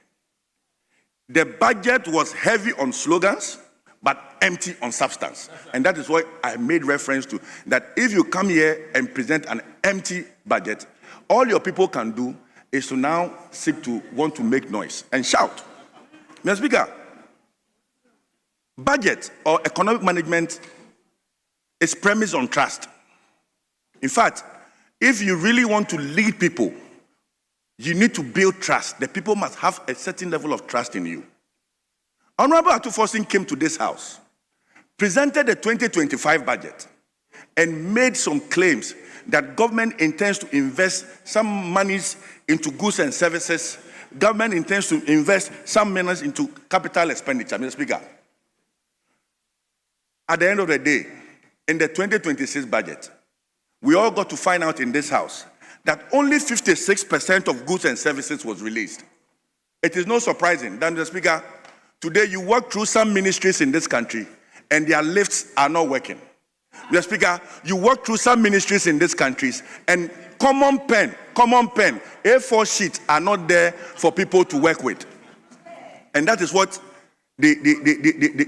The budget was heavy on slogans, but empty on substance. And that is what I made reference to, that if you come here and present an empty budget, all your people can do is to now seek to want to make noise and shout. Mr. Speaker, budget or economic management is premised on trust. In fact, if you really want to lead people, you need to build trust. The people must have a certain level of trust in you. Honorable Atufosin came to this house, presented the 2025 budget, and made some claims that government intends to invest some monies into goods and services. Government intends to invest some monies into capital expenditure. Mr. Speaker, at the end of the day, in the 2026 budget, we all got to find out in this house that only 56% of goods and services was released. It is not surprising that, Mr. Speaker, today you walk through some ministries in this country and their lifts are not working. Mr. Speaker, you walk through some ministries in these countries and common pen, A4 sheets are not there for people to work with. And that is what they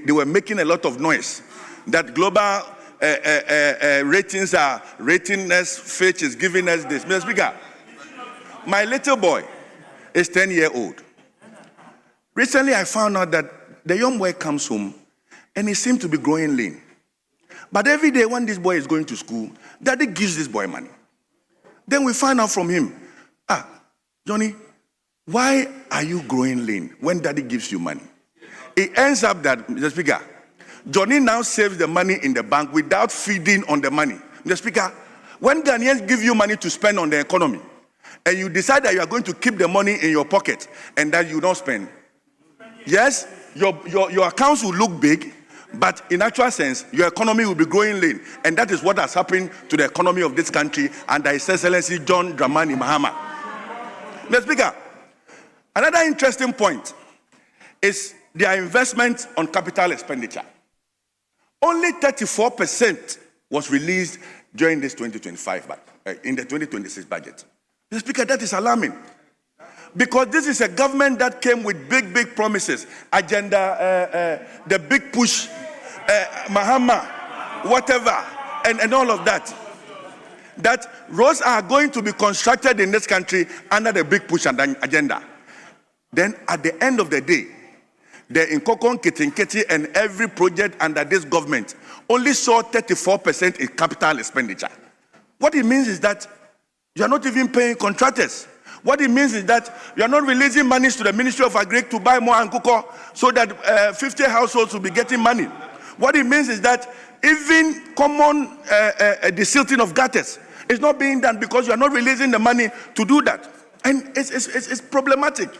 were making a lot of noise. That global ratings are rating us, Fitch is giving us this. Mr. Speaker, my little boy is 10-year-old. Recently, I found out that the young boy comes home and he seems to be growing lean. But every day when this boy is going to school, daddy gives this boy money. Then we find out from him, Johnny, why are you growing lean when daddy gives you money? It ends up that, Mr. Speaker, Johnny now saves the money in the bank without feeding on the money. Mr. Speaker, when Ghanaians give you money to spend on the economy, and you decide that you are going to keep the money in your pocket and that you don't spend, yes, your accounts will look big, but in actual sense, your economy will be growing lean. And that is what has happened to the economy of this country under His Excellency John Dramani Mahama. Mr. Speaker, another interesting point is their investment on capital expenditure. Only 34% was released during this 2025, in the 2026 budget. Mr. Speaker, that is alarming. Because this is a government that came with big promises, agenda, the big push, Mahama, whatever, and all of that. That roads are going to be constructed in this country under the big push and agenda. Then at the end of the day, the Nkokon, Kitinketi, and every project under this government only saw 34% in capital expenditure. What it means is that You are not even paying contractors. What it means is that you are not releasing money to the Ministry of Agri to buy more Ankuko so that 50 households will be getting money. What it means is that even common desilting of gutters is not being done because you are not releasing the money to do that. And it's problematic.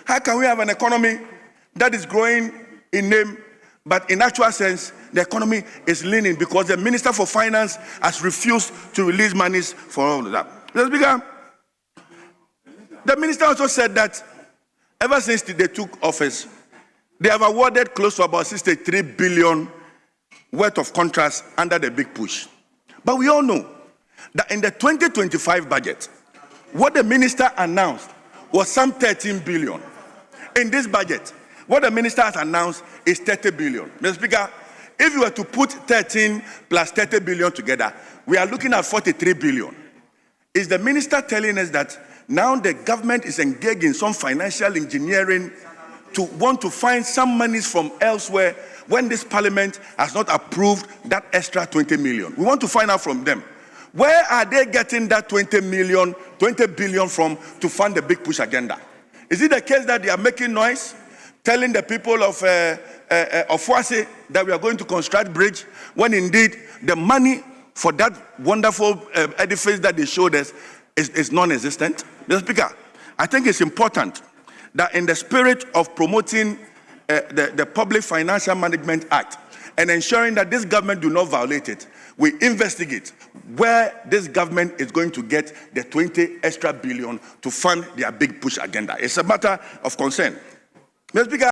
How can we have an economy that is growing in name, but in actual sense, the economy is leaning because the Minister for Finance has refused to release monies for all of that. Mr. Speaker, the minister also said that ever since they took office, they have awarded close to about 63 billion worth of contracts under the big push. But we all know that in the 2025 budget, what the minister announced was some 13 billion. In this budget, what the minister has announced is 30 billion. Mr. Speaker, if you were to put 13 plus 30 billion together, we are looking at 43 billion. Is the minister telling us that now the government is engaged in some financial engineering to want to find some monies from elsewhere when this parliament has not approved that extra 20 million? We want to find out from them. Where are they getting that 20 billion from to fund the big push agenda? Is it the case that they are making noise, telling the people of Fuase that we are going to construct bridge, when indeed the money for that wonderful edifice that they showed us is non-existent? Mr. Speaker, I think it's important that in the spirit of promoting the Public Financial Management Act and ensuring that this government do not violate it, we investigate where this government is going to get the 20 extra billion to fund their big push agenda. It's a matter of concern. Mr. Speaker,